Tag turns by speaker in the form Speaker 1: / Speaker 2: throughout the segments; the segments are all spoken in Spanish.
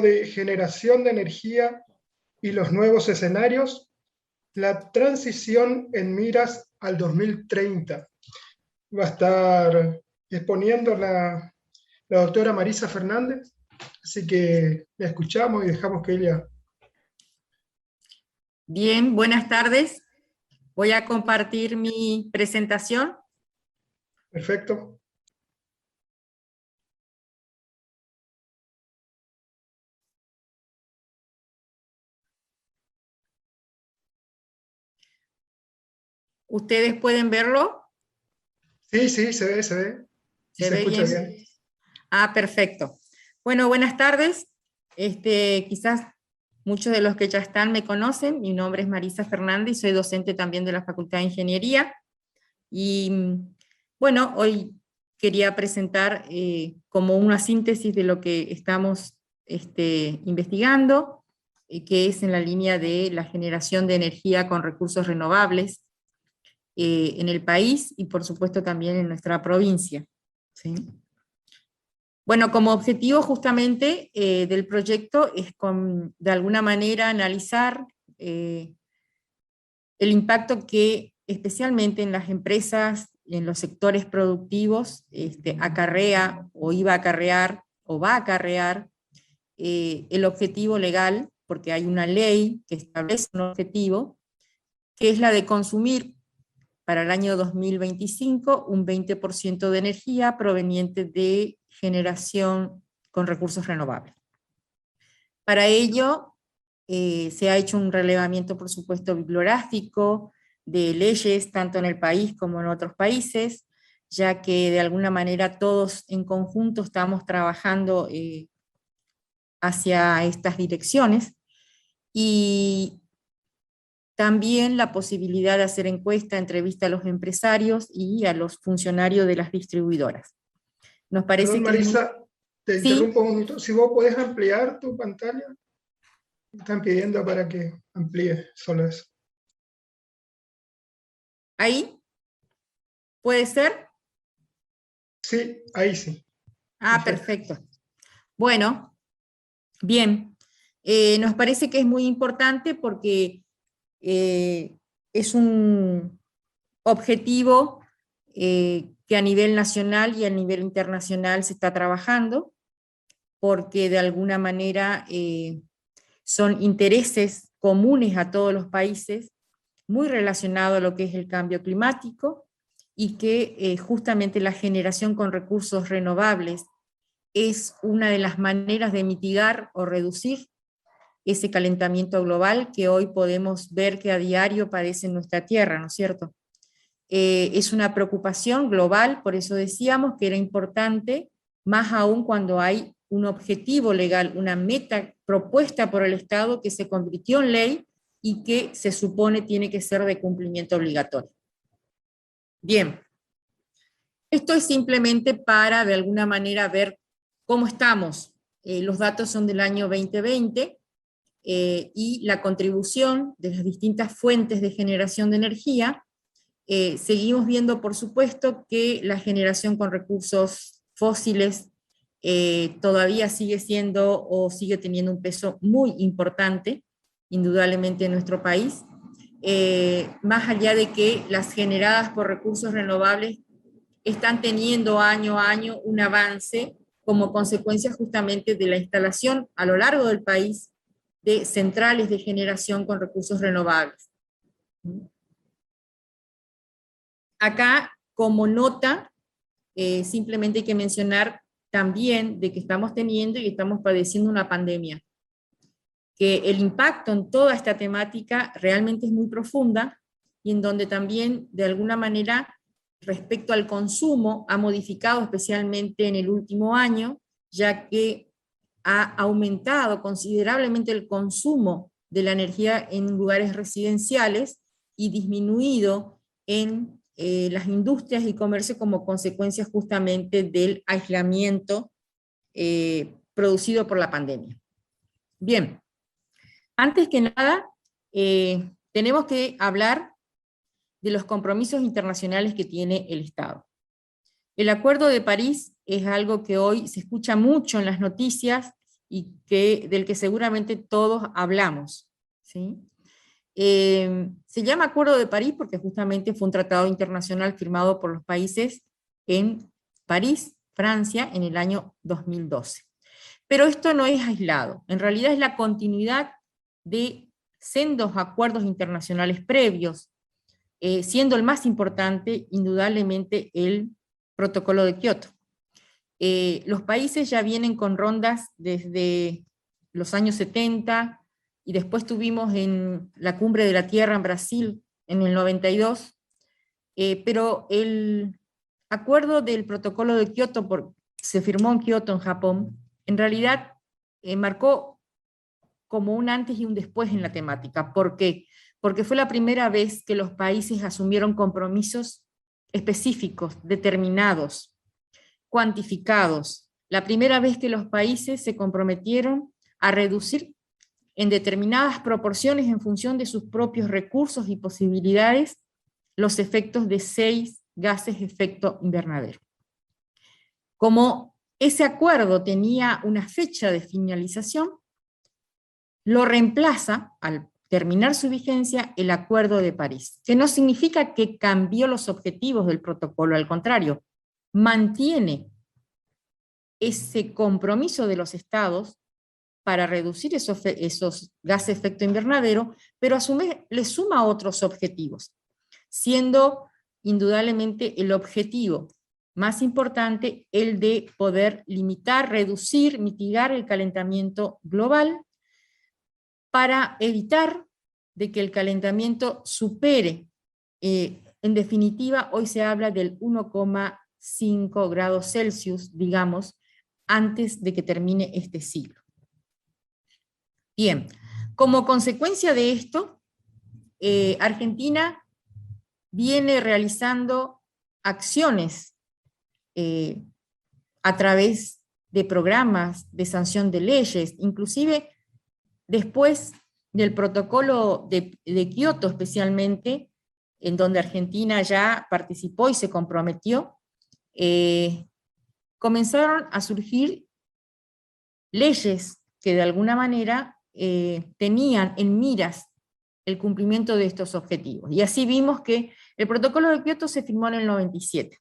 Speaker 1: de generación de energía y los nuevos escenarios, la transición en miras al 2030. Va a estar exponiendo la doctora Marisa Fernández, así que la escuchamos y dejamos que ella...
Speaker 2: Bien, buenas tardes. Voy a compartir mi presentación.
Speaker 1: Perfecto.
Speaker 2: ¿Ustedes pueden verlo?
Speaker 1: Sí, sí, se ve, se ve. Y
Speaker 2: ¿Se
Speaker 1: se
Speaker 2: ve
Speaker 1: escucha
Speaker 2: bien?
Speaker 1: bien.
Speaker 2: Ah, perfecto. Bueno, buenas tardes. Quizás muchos de los que ya están me conocen. Mi nombre es Marisa Fernández y soy docente también de la Facultad de Ingeniería. Y bueno, hoy quería presentar como una síntesis de lo que estamos investigando, que es en la línea de la generación de energía con recursos renovables en el país y por supuesto también en nuestra provincia. ¿Sí? Bueno, como objetivo justamente del proyecto es de alguna manera analizar el impacto que especialmente en las empresas, en los sectores productivos, acarrea o iba a acarrear o va a acarrear el objetivo legal, porque hay una ley que establece un objetivo, que es la de consumir para el año 2025 un 20% de energía proveniente de generación con recursos renovables. Para ello se ha hecho un relevamiento, por supuesto, bibliográfico de leyes, tanto en el país como en otros países, ya que de alguna manera todos en conjunto estamos trabajando hacia estas direcciones, y también la posibilidad de hacer encuesta, entrevista a los empresarios y a los funcionarios de las distribuidoras. Nos parece
Speaker 1: Perdón,
Speaker 2: que
Speaker 1: Marisa, te
Speaker 2: ¿Sí?
Speaker 1: interrumpo un minuto. Si vos podés ampliar tu pantalla, me están pidiendo para que amplíe solo eso.
Speaker 2: ¿Ahí? ¿Puede ser?
Speaker 1: Sí, ahí sí.
Speaker 2: Ah,
Speaker 1: Perfecto.
Speaker 2: perfecto. Bueno, bien. Nos parece que es muy importante porque es un objetivo que a nivel nacional y a nivel internacional se está trabajando, porque de alguna manera son intereses comunes a todos los países, muy relacionados a lo que es el cambio climático, y que justamente la generación con recursos renovables es una de las maneras de mitigar o reducir ese calentamiento global que hoy podemos ver que a diario padece en nuestra Tierra, ¿no es cierto? Es una preocupación global, por eso decíamos que era importante, más aún cuando hay un objetivo legal, una meta propuesta por el Estado que se convirtió en ley y que se supone tiene que ser de cumplimiento obligatorio. Bien, esto es simplemente para de alguna manera ver cómo estamos. Los datos son del año 2020 y la contribución de las distintas fuentes de generación de energía. Seguimos viendo, por supuesto, que la generación con recursos fósiles todavía sigue siendo o sigue teniendo un peso muy importante, indudablemente en nuestro país, más allá de que las generadas por recursos renovables están teniendo año a año un avance como consecuencia justamente de la instalación a lo largo del país de centrales de generación con recursos renovables. Acá, como nota, simplemente hay que mencionar también de que estamos teniendo y estamos padeciendo una pandemia, que el impacto en toda esta temática realmente es muy profunda y en donde también, de alguna manera, respecto al consumo, ha modificado especialmente en el último año, ya que ha aumentado considerablemente el consumo de la energía en lugares residenciales y disminuido en las industrias y comercio como consecuencia justamente del aislamiento producido por la pandemia. Bien, antes que nada, tenemos que hablar de los compromisos internacionales que tiene el Estado. El Acuerdo de París es algo que hoy se escucha mucho en las noticias y del que seguramente todos hablamos, ¿sí? Se llama Acuerdo de París porque justamente fue un tratado internacional firmado por los países en París, Francia, en el año 2012. Pero esto no es aislado, en realidad es la continuidad de sendos acuerdos internacionales previos, siendo el más importante, indudablemente, el Protocolo de Kioto. Los países ya vienen con rondas desde los años 70, y después tuvimos en la Cumbre de la Tierra en Brasil en el 92, pero el acuerdo del Protocolo de Kioto, se firmó en Kioto, en Japón, en realidad marcó como un antes y un después en la temática. ¿Por qué? Porque fue la primera vez que los países asumieron compromisos específicos, determinados, cuantificados. La primera vez que los países se comprometieron a reducir en determinadas proporciones en función de sus propios recursos y posibilidades los efectos de 6 gases de efecto invernadero. Como ese acuerdo tenía una fecha de finalización, lo reemplaza, al terminar su vigencia, el Acuerdo de París, que no significa que cambió los objetivos del protocolo, al contrario, mantiene ese compromiso de los estados para reducir esos gases de efecto invernadero, pero a su vez le suma otros objetivos, siendo indudablemente el objetivo más importante el de poder limitar, reducir, mitigar el calentamiento global para evitar de que el calentamiento supere, en definitiva, hoy se habla del 1,5 grados Celsius, digamos, antes de que termine este siglo. Bien, como consecuencia de esto, Argentina viene realizando acciones a través de programas de sanción de leyes, inclusive después del protocolo de Kioto especialmente, en donde Argentina ya participó y se comprometió, comenzaron a surgir leyes que de alguna manera tenían en miras el cumplimiento de estos objetivos. Y así vimos que el protocolo de Kioto se firmó en el 97.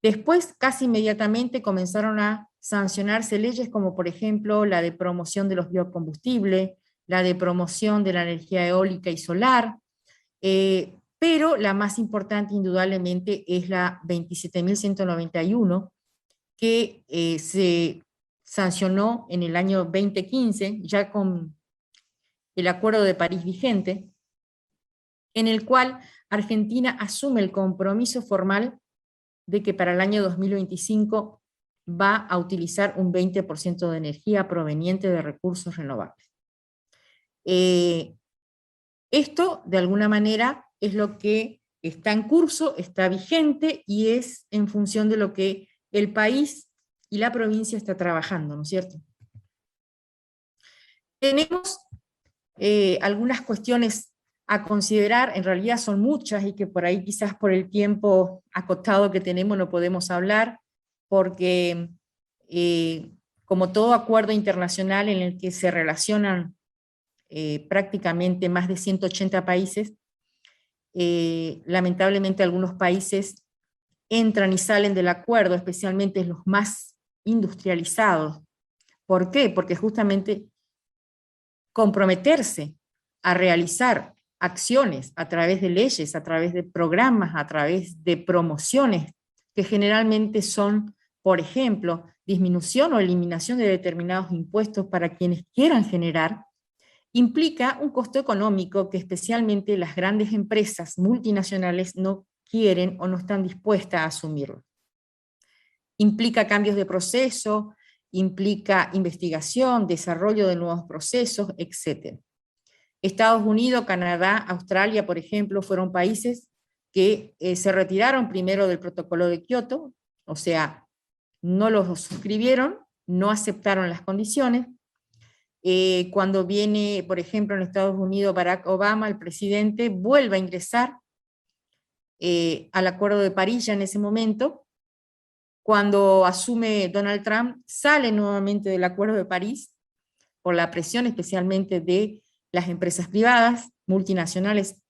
Speaker 2: Después, casi inmediatamente, comenzaron a sancionarse leyes como, por ejemplo, la de promoción de los biocombustibles, la de promoción de la energía eólica y solar, pero la más importante, indudablemente, es la 27.191, que se sancionó en el año 2015, ya con el Acuerdo de París vigente, en el cual Argentina asume el compromiso formal de que para el año 2025 va a utilizar un 20% de energía proveniente de recursos renovables. Esto, de alguna manera, es lo que está en curso, está vigente y es en función de lo que el país y la provincia está trabajando, ¿no es cierto? Tenemos algunas cuestiones a considerar, en realidad son muchas y que por ahí quizás por el tiempo acotado que tenemos no podemos hablar, porque como todo acuerdo internacional en el que se relacionan prácticamente más de 180 países, lamentablemente algunos países entran y salen del acuerdo, especialmente los más industrializados. ¿Por qué? Porque justamente comprometerse a realizar acciones a través de leyes, a través de programas, a través de promociones, que generalmente son, por ejemplo, disminución o eliminación de determinados impuestos para quienes quieran generar, implica un costo económico que especialmente las grandes empresas multinacionales no quieren o no están dispuestas a asumirlo. Implica cambios de proceso, implica investigación, desarrollo de nuevos procesos, etc. Estados Unidos, Canadá, Australia, por ejemplo, fueron países que se retiraron primero del protocolo de Kioto, o sea, no lo suscribieron, no aceptaron las condiciones. Cuando viene, por ejemplo, en Estados Unidos Barack Obama, el presidente, vuelve a ingresar al Acuerdo de París ya en ese momento, cuando asume Donald Trump, sale nuevamente del Acuerdo de París, por la presión especialmente de las empresas privadas, multinacionales,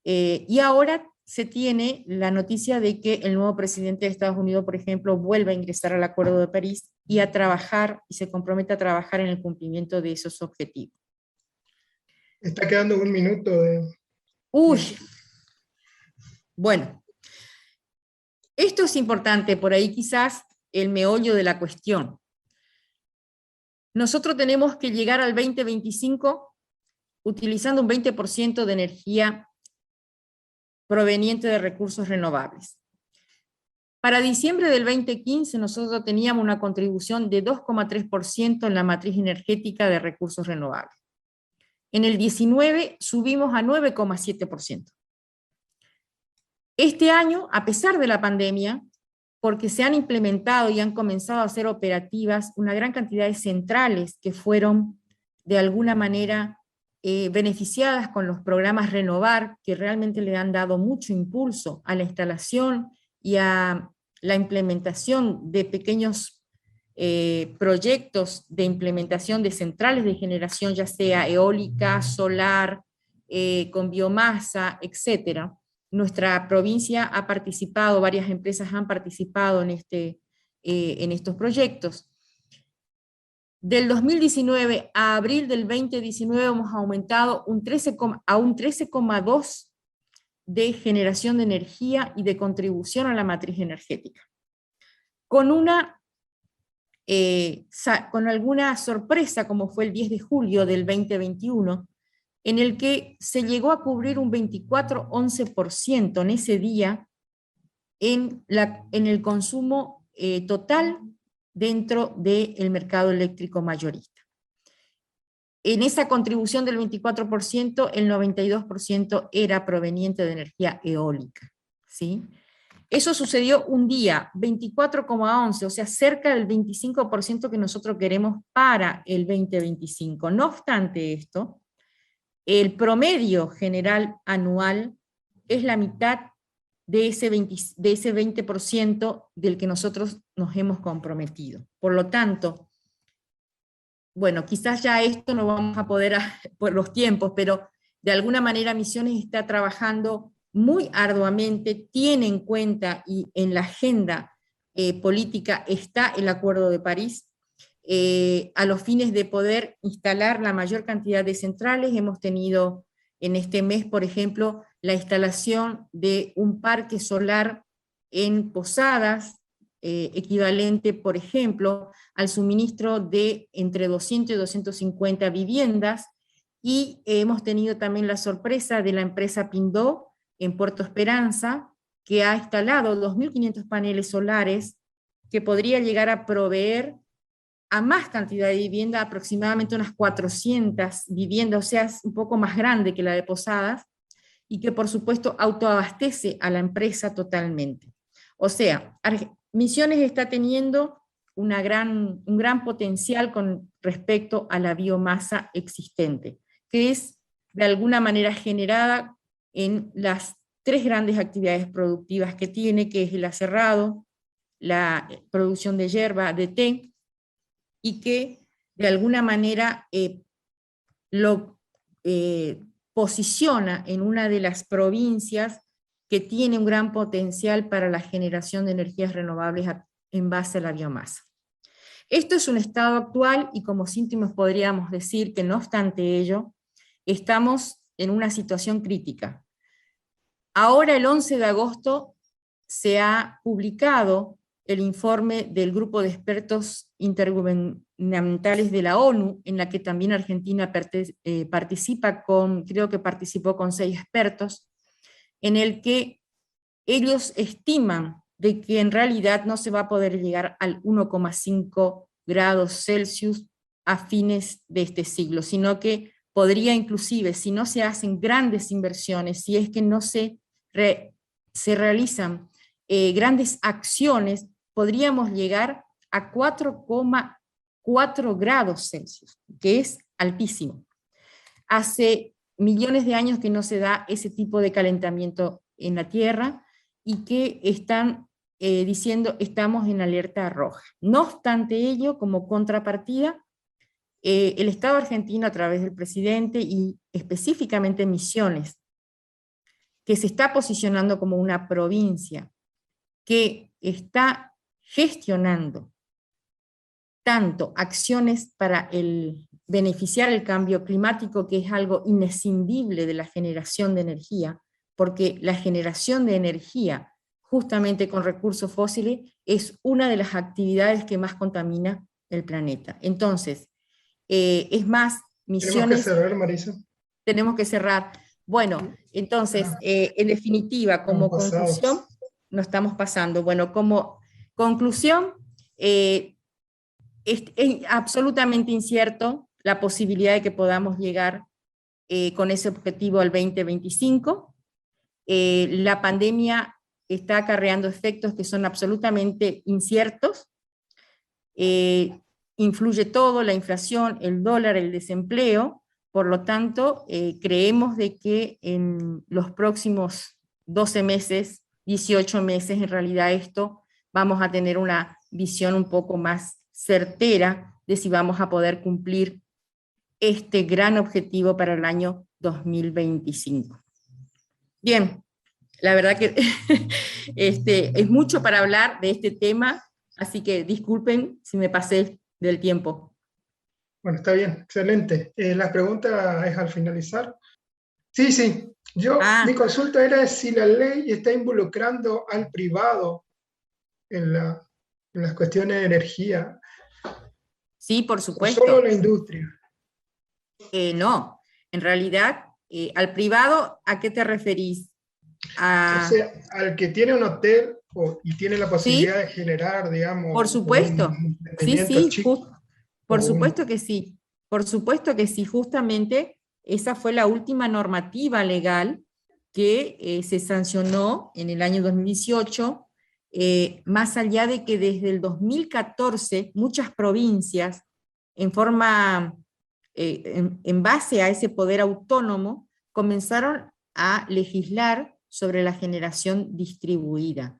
Speaker 2: y ahora se tiene la noticia de que el nuevo presidente de Estados Unidos, por ejemplo, vuelve a ingresar al Acuerdo de París y a trabajar, y se compromete a trabajar en el cumplimiento de esos objetivos.
Speaker 1: Está quedando un minuto de
Speaker 2: Uy,
Speaker 1: tiempo.
Speaker 2: bueno, esto es importante, por ahí quizás el meollo de la cuestión. Nosotros tenemos que llegar al 2025 utilizando un 20% de energía proveniente de recursos renovables. Para diciembre del 2015 nosotros teníamos una contribución de 2,3% en la matriz energética de recursos renovables. En el 19 subimos a 9,7%. Este año, a pesar de la pandemia, porque se han implementado y han comenzado a ser operativas una gran cantidad de centrales que fueron de alguna manera beneficiadas con los programas Renovar, que realmente le han dado mucho impulso a la instalación y a la implementación de pequeños proyectos de implementación de centrales de generación, ya sea eólica, solar, con biomasa, etcétera. Nuestra provincia ha participado, varias empresas han participado en estos proyectos. Del 2019 a abril del 2019 hemos aumentado a un 13,2% de generación de energía y de contribución a la matriz energética. Con alguna sorpresa, como fue el 10 de julio del 2021, en el que se llegó a cubrir un 24,11% en ese día en el consumo total dentro del mercado eléctrico mayorista. En esa contribución del 24%, el 92% era proveniente de energía eólica, ¿sí? Eso sucedió un día, 24,11, o sea, cerca del 25% que nosotros queremos para el 2025. No obstante esto, el promedio general anual es la mitad de ese 20% del que nosotros nos hemos comprometido. Por lo tanto, bueno, quizás ya esto no vamos a poder por los tiempos, pero de alguna manera Misiones está trabajando muy arduamente, tiene en cuenta y en la agenda política está el Acuerdo de París, a los fines de poder instalar la mayor cantidad de centrales. Hemos tenido en este mes, por ejemplo, la instalación de un parque solar en Posadas, equivalente, por ejemplo, al suministro de entre 200 y 250 viviendas, y hemos tenido también la sorpresa de la empresa Pindó en Puerto Esperanza, que ha instalado 2.500 paneles solares que podría llegar a proveer a más cantidad de vivienda, aproximadamente unas 400 viviendas, o sea, es un poco más grande que la de Posadas, y que por supuesto autoabastece a la empresa totalmente. O sea, Misiones está teniendo un gran potencial con respecto a la biomasa existente, que es de alguna manera generada en las tres grandes actividades productivas que tiene, que es el aserrado, la producción de yerba, de té, y que de alguna manera lo posiciona en una de las provincias que tiene un gran potencial para la generación de energías renovables en base a la biomasa. Esto es un estado actual y como síntomas podríamos decir que no obstante ello, estamos en una situación crítica. Ahora el 11 de agosto se ha publicado el informe del grupo de expertos intergubernamentales de la ONU, en la que también Argentina participa creo que participó con 6 expertos, en el que ellos estiman de que en realidad no se va a poder llegar al 1,5 grados Celsius a fines de este siglo, sino que podría inclusive, si no se hacen grandes inversiones, si es que no se realizan grandes acciones, podríamos llegar a 4,4 grados Celsius, que es altísimo. Hace millones de años que no se da ese tipo de calentamiento en la Tierra y que están diciendo estamos en alerta roja. No obstante ello, como contrapartida, el Estado argentino a través del presidente y específicamente Misiones, que se está posicionando como una provincia que está gestionando tanto acciones para beneficiar el cambio climático, que es algo inescindible de la generación de energía, porque la generación de energía justamente con recursos fósiles es una de las actividades que más contamina el planeta. Entonces, es más,
Speaker 1: Tenemos que
Speaker 2: Misiones,
Speaker 1: cerrar, Marisa.
Speaker 2: tenemos que cerrar. Bueno, entonces, en definitiva,
Speaker 1: Estamos
Speaker 2: como conclusión,
Speaker 1: pasados.
Speaker 2: nos estamos pasando. Bueno, como conclusión, es absolutamente incierto la posibilidad de que podamos llegar con ese objetivo al 2025. La pandemia está acarreando efectos que son absolutamente inciertos. Influye todo, la inflación, el dólar, el desempleo. Por lo tanto, creemos de que en los próximos 12 meses, 18 meses, en realidad esto vamos a tener una visión un poco más certera de si vamos a poder cumplir este gran objetivo para el año 2025. Bien, la verdad que es mucho para hablar de este tema, así que disculpen si me pasé del tiempo.
Speaker 1: Bueno, está bien, excelente. La pregunta es al finalizar. Sí, sí. Mi
Speaker 2: Ah,
Speaker 1: consulta era si la ley está involucrando al privado en las cuestiones de energía,
Speaker 2: sí, por
Speaker 1: o solo
Speaker 2: supuesto.
Speaker 1: la industria.
Speaker 2: No, en realidad, al privado, ¿a qué te referís?
Speaker 1: O
Speaker 2: A,
Speaker 1: sea, al que tiene un hotel y tiene la posibilidad
Speaker 2: ¿sí?
Speaker 1: de generar,
Speaker 2: Por
Speaker 1: digamos, un
Speaker 2: supuesto. Sí,
Speaker 1: emprendimiento
Speaker 2: sí,
Speaker 1: chico
Speaker 2: por
Speaker 1: o un...
Speaker 2: supuesto que sí. Por supuesto que sí. Justamente esa fue la última normativa legal que se sancionó en el año 2018, más allá de que desde el 2014 muchas provincias, en forma, en base a ese poder autónomo, comenzaron a legislar sobre la generación distribuida.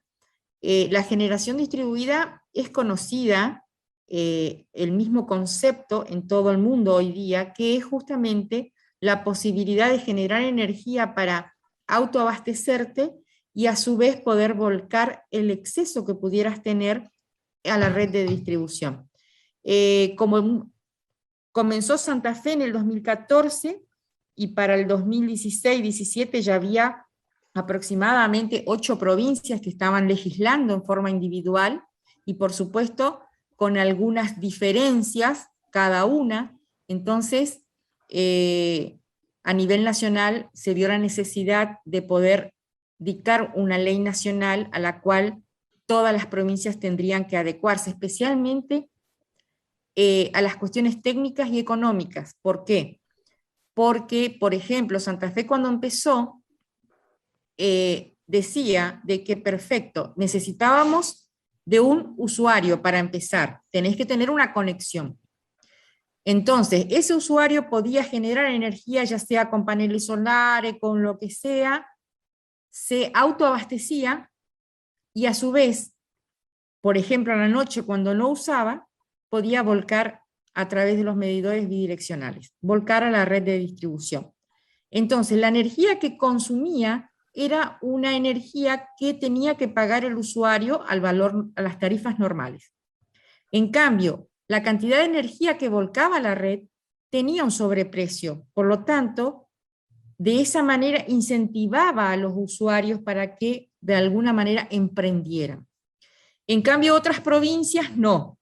Speaker 2: La generación distribuida es conocida, el mismo concepto en todo el mundo hoy día, que es justamente la posibilidad de generar energía para autoabastecerte y a su vez poder volcar el exceso que pudieras tener a la red de distribución. Como comenzó Santa Fe en el 2014 y para el 2016-17 ya había aproximadamente 8 provincias que estaban legislando en forma individual y por supuesto con algunas diferencias cada una. Entonces, a nivel nacional se vio la necesidad de poder dictar una ley nacional a la cual todas las provincias tendrían que adecuarse, especialmente a las cuestiones técnicas y económicas. ¿Por qué? Porque, por ejemplo, Santa Fe cuando empezó decía de que perfecto, necesitábamos de un usuario para empezar, tenés que tener una conexión. Entonces, ese usuario podía generar energía, ya sea con paneles solares, con lo que sea, se autoabastecía y a su vez, por ejemplo, a la noche cuando no usaba, podía volcar a través de los medidores bidireccionales, volcar a la red de distribución. Entonces, la energía que consumía era una energía que tenía que pagar el usuario al valor, a las tarifas normales. En cambio, la cantidad de energía que volcaba a la red tenía un sobreprecio. Por lo tanto, de esa manera incentivaba a los usuarios para que de alguna manera emprendieran. En cambio, otras provincias no.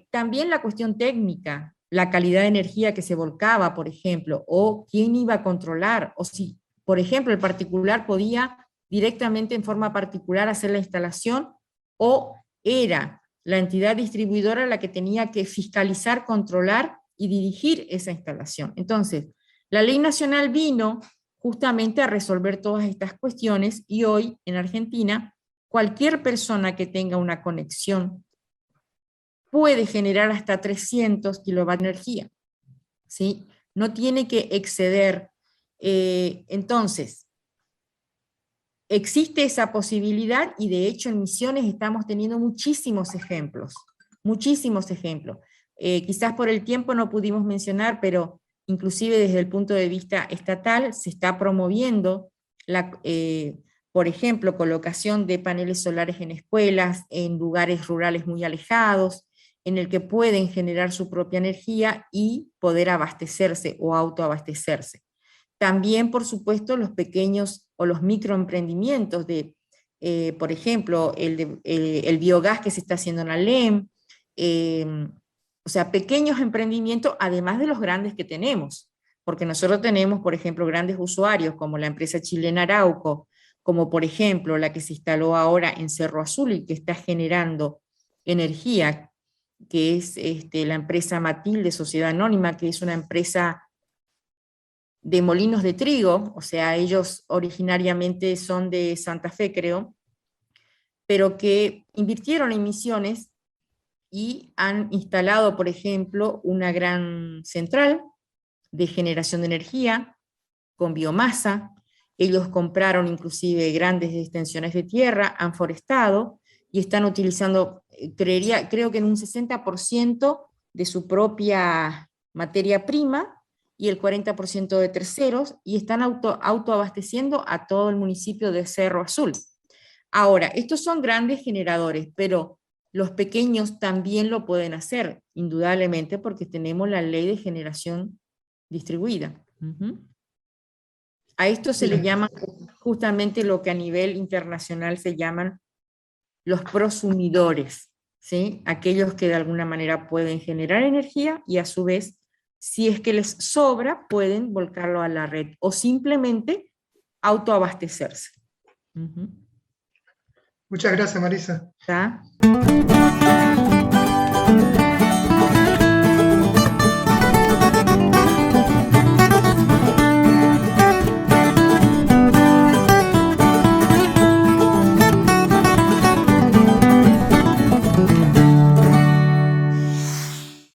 Speaker 2: También la cuestión técnica, la calidad de energía que se volcaba, por ejemplo, o quién iba a controlar, o si, por ejemplo, el particular podía directamente en forma particular hacer la instalación, o era la entidad distribuidora la que tenía que fiscalizar, controlar y dirigir esa instalación. Entonces, la ley nacional vino justamente a resolver todas estas cuestiones y hoy en Argentina, cualquier persona que tenga una conexión puede generar hasta 300 kilovatios de energía, ¿sí? No tiene que exceder. Entonces, existe esa posibilidad y de hecho en Misiones estamos teniendo muchísimos ejemplos, muchísimos ejemplos. Quizás por el tiempo no pudimos mencionar, pero inclusive desde el punto de vista estatal se está promoviendo, por ejemplo, colocación de paneles solares en escuelas, en lugares rurales muy alejados, en el que pueden generar su propia energía y poder abastecerse o autoabastecerse. También, por supuesto, los pequeños o los microemprendimientos de, por ejemplo, el biogás que se está haciendo en la LEM, o sea, pequeños emprendimientos, además de los grandes que tenemos, porque nosotros tenemos, por ejemplo, grandes usuarios como la empresa chilena Arauco, como por ejemplo la que se instaló ahora en Cerro Azul y que está generando energía, que es la empresa Matilde Sociedad Anónima, que es una empresa de molinos de trigo, o sea, ellos originariamente son de Santa Fe, creo, pero que invirtieron en Misiones y han instalado, por ejemplo, una gran central de generación de energía con biomasa. Ellos compraron inclusive grandes extensiones de tierra, han forestado y están utilizando, creo que en un 60% de su propia materia prima y el 40% de terceros, y están autoabasteciendo a todo el municipio de Cerro Azul. Ahora, estos son grandes generadores, pero los pequeños también lo pueden hacer, indudablemente, porque tenemos la ley de generación distribuida. A esto se le llama justamente lo que a nivel internacional se llaman los prosumidores, ¿sí? Aquellos que de alguna manera pueden generar energía y a su vez, si es que les sobra, pueden volcarlo a la red o simplemente autoabastecerse.
Speaker 1: Muchas gracias, Marisa.
Speaker 2: ¿Está?